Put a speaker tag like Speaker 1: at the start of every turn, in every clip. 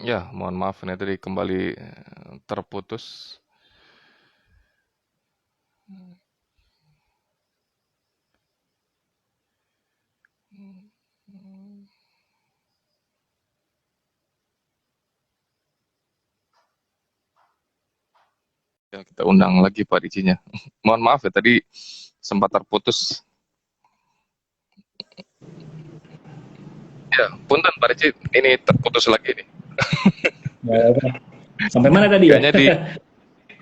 Speaker 1: Ya, mohon maaf ini tadi kembali terputus. Ya, kita undang lagi Pak Ricinya. Mohon maaf ya tadi sempat terputus. Ya, punten Pak Rici, ini terputus lagi nih.
Speaker 2: Ya, oke. Sampai mana tadi ya?
Speaker 1: Kayaknya di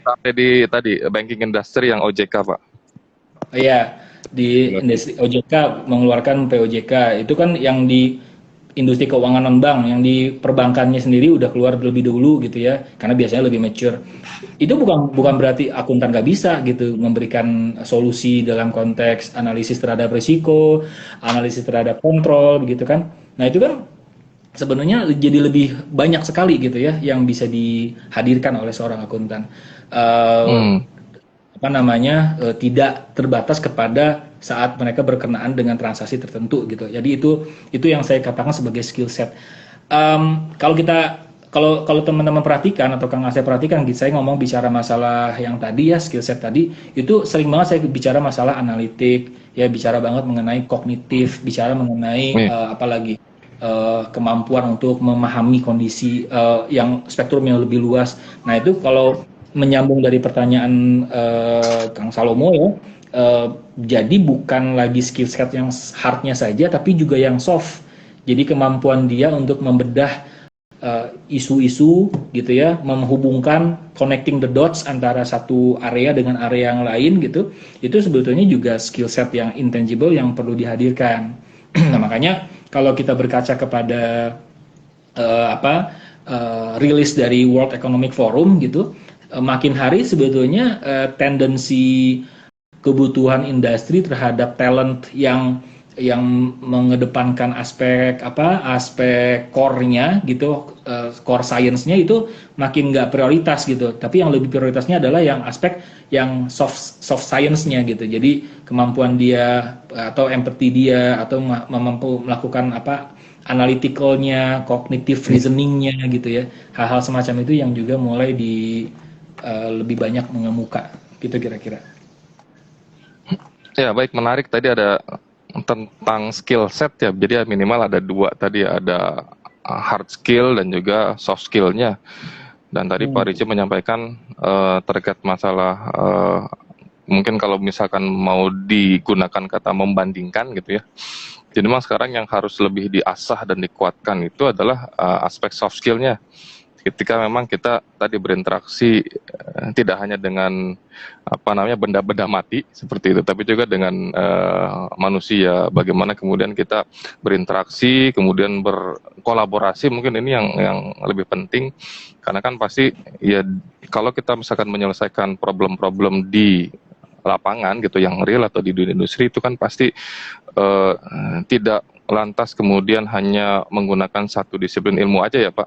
Speaker 1: sampai di tadi banking industry yang OJK Pak.
Speaker 2: Oh iya, di industri OJK mengeluarkan POJK itu kan yang di industri keuangan non bank, yang di perbankannya sendiri udah keluar lebih dulu gitu ya, karena biasanya lebih mature. Itu bukan bukan berarti akuntan nggak bisa gitu memberikan solusi dalam konteks analisis terhadap risiko, analisis terhadap kontrol begitu kan. Nah itu kan sebenarnya jadi lebih banyak sekali gitu ya yang bisa dihadirkan oleh seorang akuntan. Eh,
Speaker 1: Hmm,
Speaker 2: apa namanya tidak terbatas kepada saat mereka berkenaan dengan transaksi tertentu gitu. Jadi itu yang saya katakan sebagai skill set. Kalau kita kalau teman-teman perhatikan atau Kang Asep perhatikan, gitu, saya ngomong bicara masalah yang tadi ya skill set tadi itu sering banget saya bicara masalah analitik, ya bicara banget mengenai kognitif, bicara mengenai
Speaker 1: nih.
Speaker 2: apalagi kemampuan untuk memahami kondisi yang spektrum yang lebih luas. Nah itu kalau menyambung dari pertanyaan Kang Salomo ya, uh, jadi bukan lagi skill set yang hardnya saja, tapi juga yang soft. Jadi kemampuan dia untuk membedah isu-isu gitu ya, menghubungkan connecting the dots antara satu area dengan area yang lain gitu, itu sebetulnya juga skill set yang intangible yang perlu dihadirkan. Nah makanya kalau kita berkaca kepada rilis dari World Economic Forum gitu, makin hari sebetulnya tendensi kebutuhan industri terhadap talent yang mengedepankan aspek core-nya gitu, core science-nya itu makin nggak prioritas gitu, tapi yang lebih prioritasnya adalah yang aspek yang soft science-nya gitu. Jadi kemampuan dia atau empathy dia atau mampu melakukan analytical-nya, cognitive reasoning-nya gitu ya, hal-hal semacam itu yang juga mulai lebih banyak mengemuka gitu kira-kira.
Speaker 1: Ya, baik, menarik tadi ada tentang skill set ya. Jadi ya minimal ada dua tadi ya, ada hard skill dan juga soft skillnya. Dan tadi Pak
Speaker 2: Hmm.
Speaker 1: Ricci menyampaikan terkait masalah mungkin kalau misalkan mau digunakan kata membandingkan gitu ya. Jadi memang sekarang yang harus lebih diasah dan dikuatkan itu adalah aspek soft skillnya. Ketika memang kita tadi berinteraksi tidak hanya dengan apa namanya benda-benda mati seperti itu, tapi juga dengan manusia. Bagaimana kemudian kita berinteraksi, kemudian berkolaborasi, mungkin ini yang lebih penting, karena kan pasti ya kalau kita misalkan menyelesaikan problem-problem di lapangan gitu yang real atau di dunia industri itu kan pasti eh, tidak lantas kemudian hanya menggunakan satu disiplin ilmu aja ya Pak,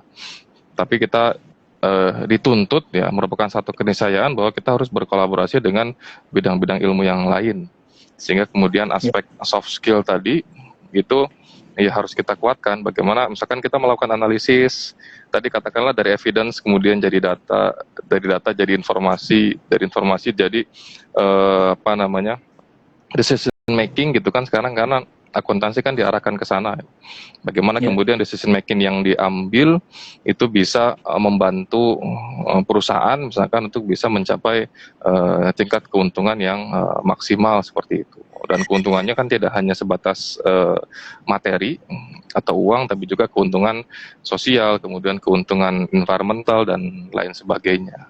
Speaker 1: tapi kita dituntut ya merupakan satu keniscayaan bahwa kita harus berkolaborasi dengan bidang-bidang ilmu yang lain, sehingga kemudian
Speaker 2: Ya,
Speaker 1: aspek soft skill tadi itu ya harus kita kuatkan. Bagaimana misalkan kita melakukan analisis tadi katakanlah dari evidence kemudian jadi data, dari data jadi informasi, dari informasi jadi apa namanya decision making gitu kan sekarang, karena akuntansi kan diarahkan ke sana. Bagaimana
Speaker 2: ya,
Speaker 1: kemudian decision making yang diambil itu bisa membantu perusahaan misalkan untuk bisa mencapai tingkat keuntungan yang maksimal seperti itu. Dan keuntungannya kan tidak hanya sebatas materi atau uang, tapi juga keuntungan sosial, kemudian keuntungan environmental dan lain sebagainya.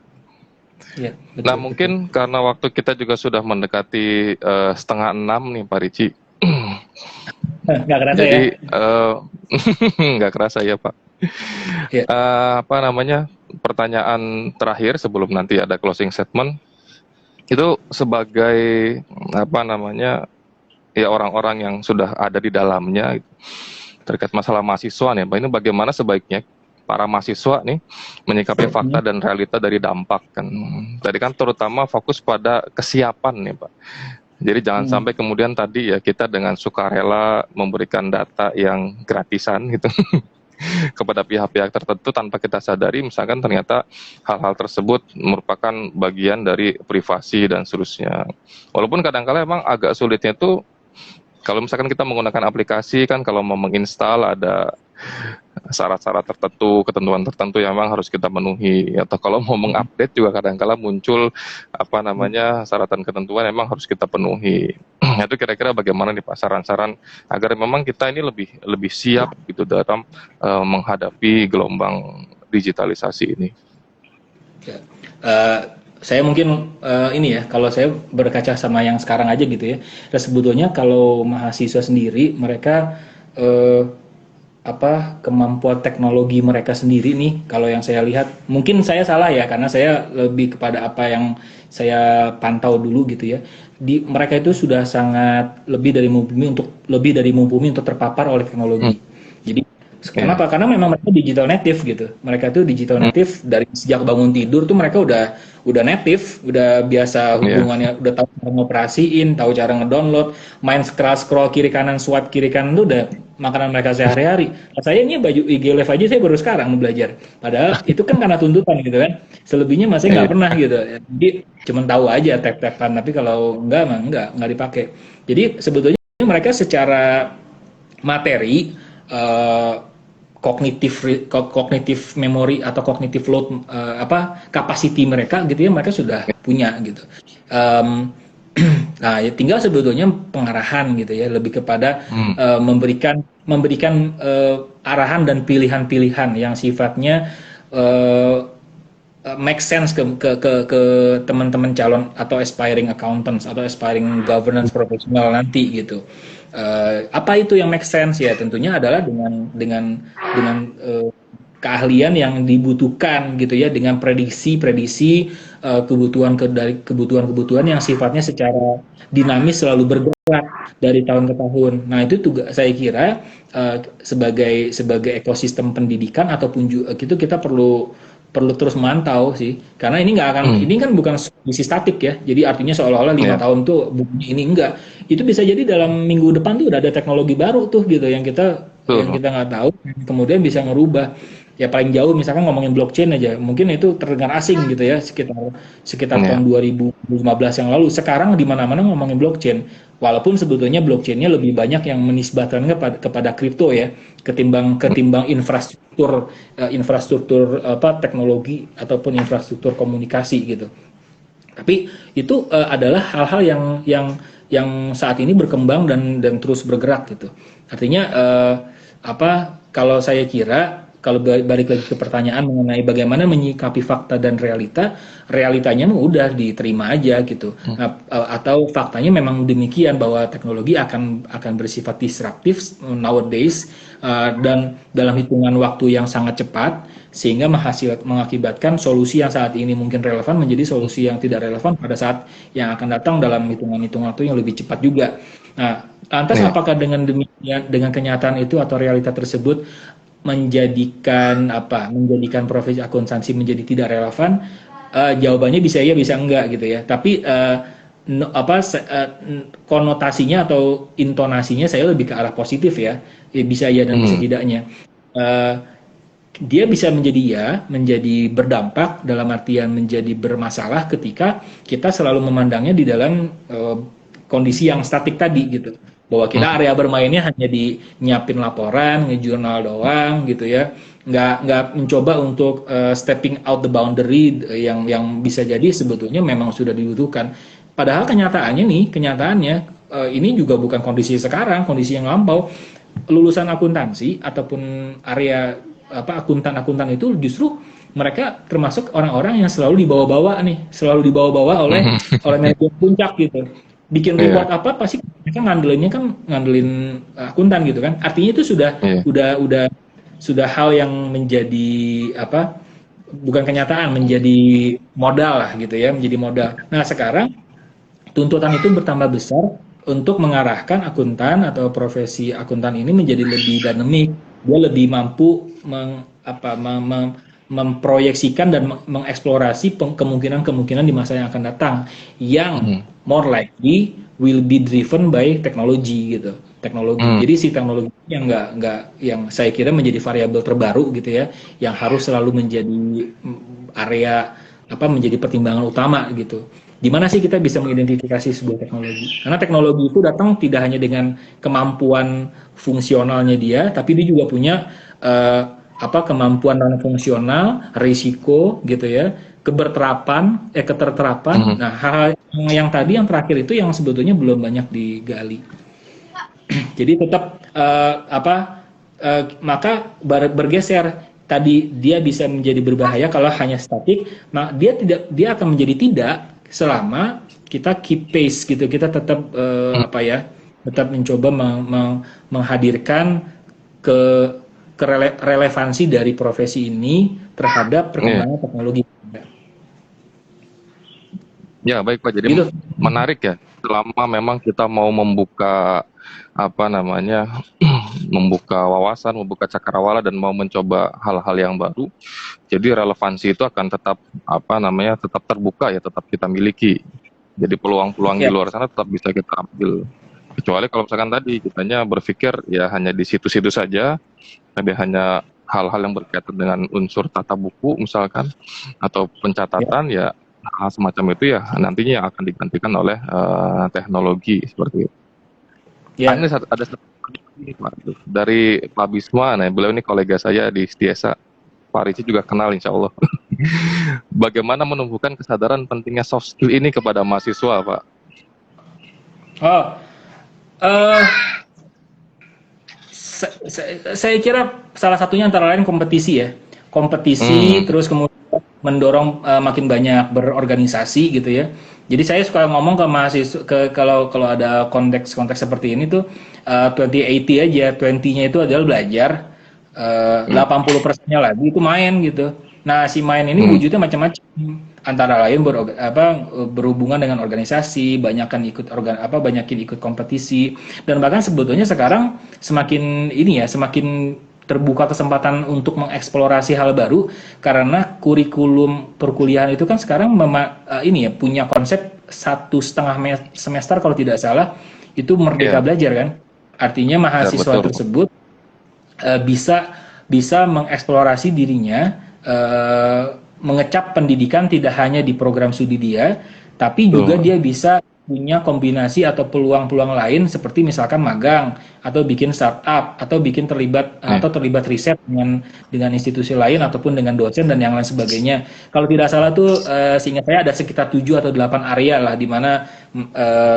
Speaker 2: ya,
Speaker 1: Nah,
Speaker 2: betul, betul.
Speaker 1: mungkin karena waktu kita juga sudah mendekati 5:30 nih, Pak Ricci.
Speaker 2: Nggak kerasa ya?
Speaker 1: Jadi nggak kerasa ya, Pak.
Speaker 2: Ya,
Speaker 1: Apa namanya, pertanyaan terakhir sebelum nanti ada closing statement, itu sebagai apa namanya, ya orang-orang yang sudah ada di dalamnya gitu, terkait masalah mahasiswa nih, Pak, ini bagaimana sebaiknya para mahasiswa nih menyikapi fakta
Speaker 2: hmm,
Speaker 1: dan realita dari dampak kan. Tadi kan terutama fokus pada kesiapan nih, Pak. Jadi jangan
Speaker 2: hmm,
Speaker 1: sampai kemudian tadi ya kita dengan sukarela memberikan data yang gratisan gitu. kepada pihak-pihak tertentu tanpa kita sadari, misalkan ternyata hal-hal tersebut merupakan bagian dari privasi dan seterusnya. Walaupun kadang-kala emang agak sulitnya tuh kalau misalkan kita menggunakan aplikasi kan, kalau mau menginstal ada syarat-syarat tertentu, ketentuan tertentu yang memang harus kita penuhi. Atau kalau mau mengupdate juga kadang-kala muncul apa namanya syarat dan ketentuan yang memang harus kita penuhi. Itu kira-kira bagaimana nih Pak saran-saran agar memang kita ini lebih siap gitu dalam menghadapi gelombang digitalisasi ini.
Speaker 2: Ya. Saya mungkin ini ya, kalau saya berkaca sama yang sekarang aja gitu ya. Dan sebetulnya kalau mahasiswa sendiri mereka kemampuan teknologi mereka sendiri nih, kalau yang saya lihat, mungkin saya salah ya karena saya lebih kepada apa yang saya pantau dulu gitu ya. Mereka itu sudah sangat lebih dari mumpuni untuk terpapar oleh teknologi. Jadi kenapa? Karena memang mereka digital native gitu. Mereka tuh digital native dari sejak bangun tidur tuh mereka udah native, udah biasa hubungannya, udah tahu cara ngoperasiin, tahu cara ngedownload, main scroll kiri kanan, swipe kiri kanan tuh udah makanan mereka sehari-hari. Saya ini baju IG Live aja saya baru sekarang belajar. Padahal itu kan karena tuntutan gitu kan. Selebihnya masih nggak pernah gitu. Jadi cuma tahu aja tap-tapan, tapi kalau nggak dipakai. Jadi sebetulnya mereka secara materi kognitif memory atau kognitif load capacity mereka gitu ya, mereka sudah punya gitu. Nah ya tinggal sebetulnya pengarahan gitu ya, lebih kepada memberikan arahan dan pilihan-pilihan yang sifatnya make sense ke teman-teman calon atau aspiring accountants atau aspiring governance professional nanti gitu. Apa itu yang make sense ya? Tentunya adalah dengan keahlian yang dibutuhkan gitu ya, dengan prediksi kebutuhan yang sifatnya secara dinamis selalu bergerak dari tahun ke tahun. Nah itu juga saya kira sebagai ekosistem pendidikan ataupun gitu kita perlu terus memantau sih, karena ini nggak akan ini kan bukan kondisi statik ya, jadi artinya seolah-olah 5 tahun tuh ini enggak, itu bisa jadi dalam minggu depan tuh udah ada teknologi baru tuh gitu yang kita nggak tahu, kemudian bisa ngerubah. Ya paling jauh misalkan ngomongin blockchain aja, mungkin itu terdengar asing gitu ya sekitar tahun 2015 yang lalu. Sekarang di mana-mana ngomongin blockchain, walaupun sebetulnya blockchainnya lebih banyak yang menisbatkannya kepada kripto ya, ketimbang infrastruktur teknologi ataupun infrastruktur komunikasi gitu. Tapi itu adalah hal-hal yang saat ini berkembang dan terus bergerak gitu. Artinya kalau saya kira, kalau balik lagi ke pertanyaan mengenai bagaimana menyikapi fakta dan realitanya udah diterima aja gitu. Atau faktanya memang demikian bahwa teknologi akan bersifat disruptif nowadays dan dalam hitungan waktu yang sangat cepat, sehingga mengakibatkan solusi yang saat ini mungkin relevan menjadi solusi yang tidak relevan pada saat yang akan datang dalam hitungan waktu yang lebih cepat juga. Nah, lantas apakah dengan demikian, dengan kenyataan itu atau realita tersebut menjadikan profesi akuntansi menjadi tidak relevan? Jawabannya bisa iya bisa enggak gitu ya. Tapi konotasinya atau intonasinya saya lebih ke arah positif ya. Bisa iya dan bisa tidaknya. Dia bisa menjadi berdampak dalam artian menjadi bermasalah ketika kita selalu memandangnya di dalam kondisi yang statik tadi gitu. Bahwa kita area bermainnya hanya di nyiapin laporan, ngejurnal doang gitu ya, nggak mencoba untuk stepping out the boundary yang bisa jadi sebetulnya memang sudah dibutuhkan. Padahal kenyataannya ini juga bukan kondisi sekarang, kondisi yang lampau. Lulusan akuntansi ataupun area akuntan itu justru mereka termasuk orang-orang yang selalu dibawa-bawa oleh manajer puncak gitu. Bikin report pasti mereka ngandelin akuntan gitu kan. Artinya itu sudah hal yang menjadi bukan kenyataan, menjadi modal lah gitu ya, menjadi modal. Nah, sekarang tuntutan itu bertambah besar untuk mengarahkan akuntan atau profesi akuntan ini menjadi lebih dinamis. Dia lebih mampu memproyeksikan dan mengeksplorasi kemungkinan di masa yang akan datang yang more likely will be driven by technology gitu. teknologi. Jadi si teknologi yang nggak yang saya kira menjadi variabel terbaru gitu ya, yang harus selalu menjadi area menjadi pertimbangan utama gitu. Di mana sih kita bisa mengidentifikasi sebuah teknologi? Karena teknologi itu datang tidak hanya dengan kemampuan fungsionalnya dia, tapi dia juga punya kemampuan non fungsional, risiko gitu ya, keterterapan. Nah, hal yang tadi yang terakhir itu yang sebetulnya belum banyak digali. Jadi tetap maka bergeser. Tadi dia bisa menjadi berbahaya kalau hanya statik, nah dia akan menjadi tidak selama kita keep pace gitu, kita tetap tetap mencoba menghadirkan relevansi dari profesi ini terhadap perkembangan teknologi.
Speaker 1: Ya, baik Pak. Jadi
Speaker 2: gitu.
Speaker 1: Menarik ya. Selama memang kita mau membuka membuka wawasan, membuka cakrawala dan mau mencoba hal-hal yang baru, jadi relevansi itu akan tetap tetap terbuka ya, tetap kita miliki. Jadi peluang-peluang di luar sana tetap bisa kita ambil. Kecuali kalau misalkan tadi kitanya berpikir ya hanya di situ-situ saja, tapi hanya hal-hal yang berkaitan dengan unsur tata buku misalkan atau pencatatan ya hal semacam itu ya nantinya akan digantikan oleh teknologi seperti itu. Ini ada satu dari Pak Bisma, nah beliau ini kolega saya di Setiasa. Pak Ricci juga kenal insya Allah. Bagaimana menumbuhkan kesadaran pentingnya soft skill ini kepada mahasiswa, Pak?
Speaker 2: Saya kira salah satunya antara lain kompetisi ya. Terus kemudian mendorong makin banyak berorganisasi gitu ya. Jadi saya suka ngomong ke mahasiswa kalau ada konteks seperti ini tuh 2080 aja, 20-nya itu adalah belajar, 80%-nya lagi itu main gitu. Nah, si main ini wujudnya macam-macam. Antara lain berhubungan dengan organisasi, banyakin ikut kompetisi, dan bahkan sebetulnya sekarang semakin terbuka kesempatan untuk mengeksplorasi hal baru karena kurikulum perkuliahan itu kan sekarang punya konsep 1,5 semester kalau tidak salah itu merdeka belajar kan, artinya mahasiswa tersebut bisa mengeksplorasi dirinya, mengecap pendidikan tidak hanya di program studi dia, tapi juga dia bisa punya kombinasi atau peluang-peluang lain seperti misalkan magang atau bikin startup atau bikin terlibat riset dengan institusi lain ataupun dengan dosen dan yang lain sebagainya. Kalau tidak salah tuh seingat saya ada sekitar 7 atau 8 area lah di mana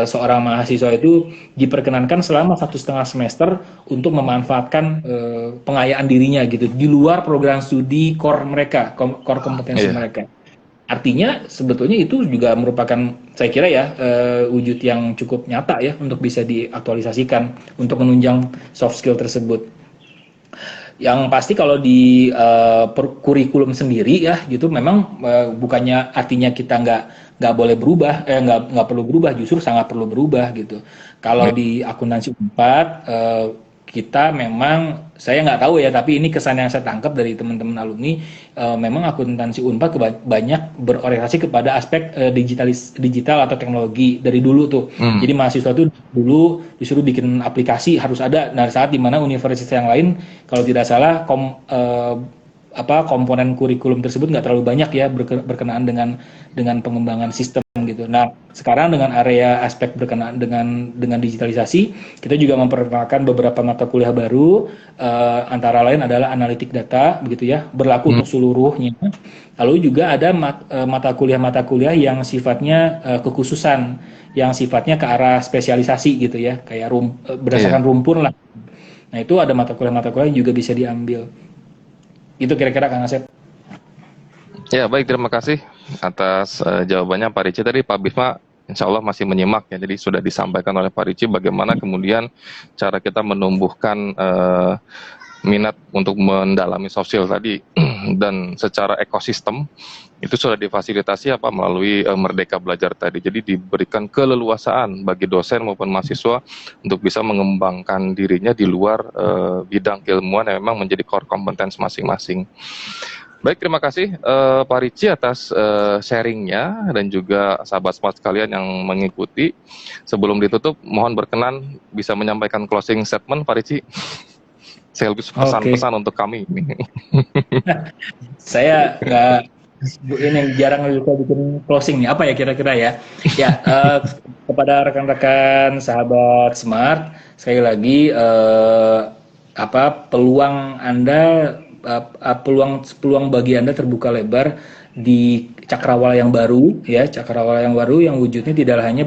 Speaker 2: seorang mahasiswa itu diperkenankan selama 1,5 semester untuk memanfaatkan pengayaan dirinya gitu di luar program studi core kompetensi mereka. Artinya sebetulnya itu juga merupakan saya kira ya wujud yang cukup nyata ya untuk bisa diaktualisasikan untuk menunjang soft skill tersebut. Yang pasti kalau di kurikulum sendiri ya gitu memang bukannya artinya kita nggak boleh berubah, nggak perlu berubah, justru sangat perlu berubah gitu. Kalau di akuntansi 4 kita memang, saya nggak tahu ya, tapi ini kesan yang saya tangkap dari teman-teman alumni, memang akuntansi Unpad banyak berorientasi kepada aspek digital atau teknologi dari dulu tuh. Jadi mahasiswa tuh dulu disuruh bikin aplikasi harus ada. Nah saat dimana universitas yang lain, kalau tidak salah komponen kurikulum tersebut nggak terlalu banyak ya berkenaan dengan pengembangan sistem gitu. Nah sekarang dengan area aspek berkenaan dengan digitalisasi, kita juga memperkenalkan beberapa mata kuliah baru, antara lain adalah analitik data begitu ya, berlaku untuk seluruhnya. Lalu juga ada mata kuliah yang sifatnya kekhususan, yang sifatnya ke arah spesialisasi gitu ya, kayak berdasarkan rumpun lah. Nah itu ada mata kuliah yang juga bisa diambil. Itu kira-kira Kang Asep.
Speaker 1: Ya baik, terima kasih atas jawabannya Pak Ricci. Tadi Pak Bisma insya Allah masih menyimak ya, jadi sudah disampaikan oleh Pak Ricci bagaimana kemudian cara kita menumbuhkan minat untuk mendalami soft skill tadi dan secara ekosistem itu sudah difasilitasi melalui Merdeka Belajar tadi. Jadi diberikan keleluasaan bagi dosen maupun mahasiswa untuk bisa mengembangkan dirinya di luar bidang keilmuan yang memang menjadi core competence masing-masing. Baik, terima kasih Pak Ricci atas sharingnya dan juga sahabat smart sekalian yang mengikuti. Sebelum ditutup, mohon berkenan bisa menyampaikan closing statement Pak Ricci. Sekaligus
Speaker 2: Oke,
Speaker 1: pesan-pesan untuk kami.
Speaker 2: saya nggak ini jarang lupa bikin closing nih. Apa ya kira-kira ya? Ya, kepada rekan-rekan sahabat Smart, sekali lagi peluang Anda peluang peluang bagi Anda terbuka lebar di cakrawala yang baru ya, cakrawala yang baru yang wujudnya tidak hanya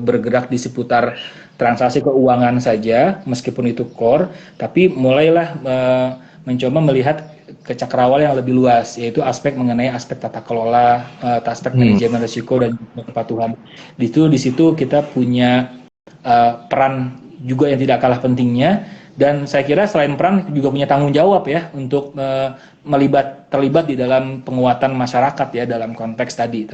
Speaker 2: bergerak di seputar transaksi keuangan saja meskipun itu core, tapi mulailah mencoba melihat ke cakrawala yang lebih luas, yaitu aspek mengenai aspek tata kelola, aspek manajemen risiko dan kepatuhan. Di situ kita punya peran juga yang tidak kalah pentingnya, dan saya kira selain peran juga punya tanggung jawab ya untuk terlibat di dalam penguatan masyarakat ya dalam konteks tadi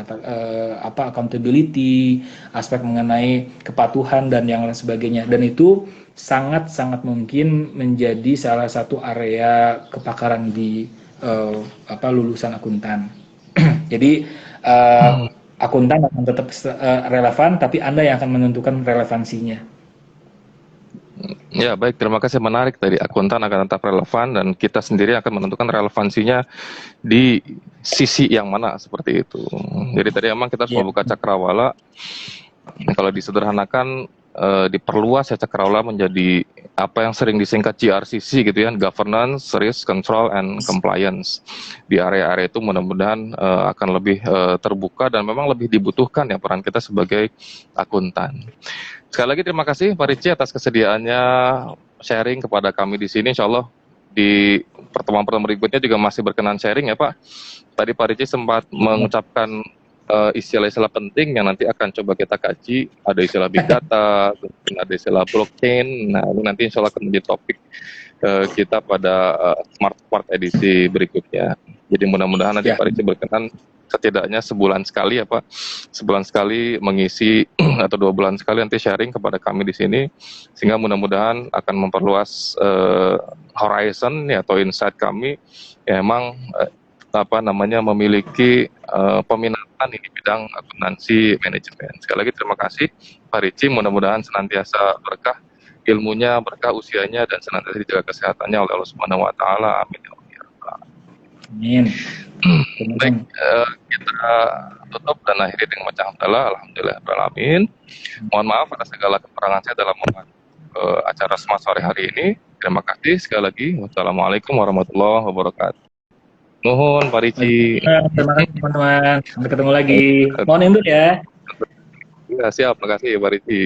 Speaker 2: accountability, aspek mengenai kepatuhan dan yang lain sebagainya, dan itu sangat-sangat mungkin menjadi salah satu area kepakaran di lulusan akuntan. Jadi akuntan akan tetap relevan, tapi Anda yang akan menentukan relevansinya.
Speaker 1: Ya, baik, terima kasih, menarik. Tadi akuntan akan tetap relevan dan kita sendiri akan menentukan relevansinya di sisi yang mana, seperti itu. Jadi tadi memang kita harus
Speaker 2: Ya,
Speaker 1: membuka cakrawala. Kalau disederhanakan, diperluas ya cakrawala menjadi apa yang sering disingkat GRCC gitu ya, Governance, Risk, Control, and Compliance. Di area-area itu mudah-mudahan akan lebih terbuka dan memang lebih dibutuhkan ya peran kita sebagai akuntan. Sekali lagi terima kasih Pak Ricci atas kesediaannya sharing kepada kami di sini. Insya Allah di pertemuan-pertemuan berikutnya juga masih berkenan sharing ya Pak. Tadi Pak Ricci sempat mengucapkan istilah-istilah penting yang nanti akan coba kita kaji. Ada istilah big data, ada istilah blockchain. Nah, ini nanti insya Allah akan menjadi topik kita pada smart edisi berikutnya. Jadi mudah-mudahan nanti
Speaker 2: ya.
Speaker 1: Pak Ricci berkenan setidaknya sebulan sekali ya Pak, sebulan sekali mengisi atau 2 bulan sekali nanti sharing kepada kami di sini, sehingga mudah-mudahan akan memperluas horizon ya atau insight kami ya, memang memiliki peminatan di bidang akuntansi manajemen. Sekali lagi terima kasih Pak Ricci, mudah-mudahan senantiasa berkah ilmunya, berkah usianya, dan senantiasa dijaga kesehatannya oleh Allah Subhanahu wa taala. Amin.
Speaker 2: Amin.
Speaker 1: Baik, kita tutup dan akhiri dengan macam alhamdulillah. Mohon maaf atas segala kekurangan saya dalam acara Smart sore hari ini. Terima kasih sekali lagi. Wassalamualaikum warahmatullahi wabarakatuh. Nuhun Pak Ricci.
Speaker 2: Terima kasih teman-teman. Sampai ketemu lagi. Mohon induk ya.
Speaker 1: Ya, siap. Terima kasih Pak Ricci.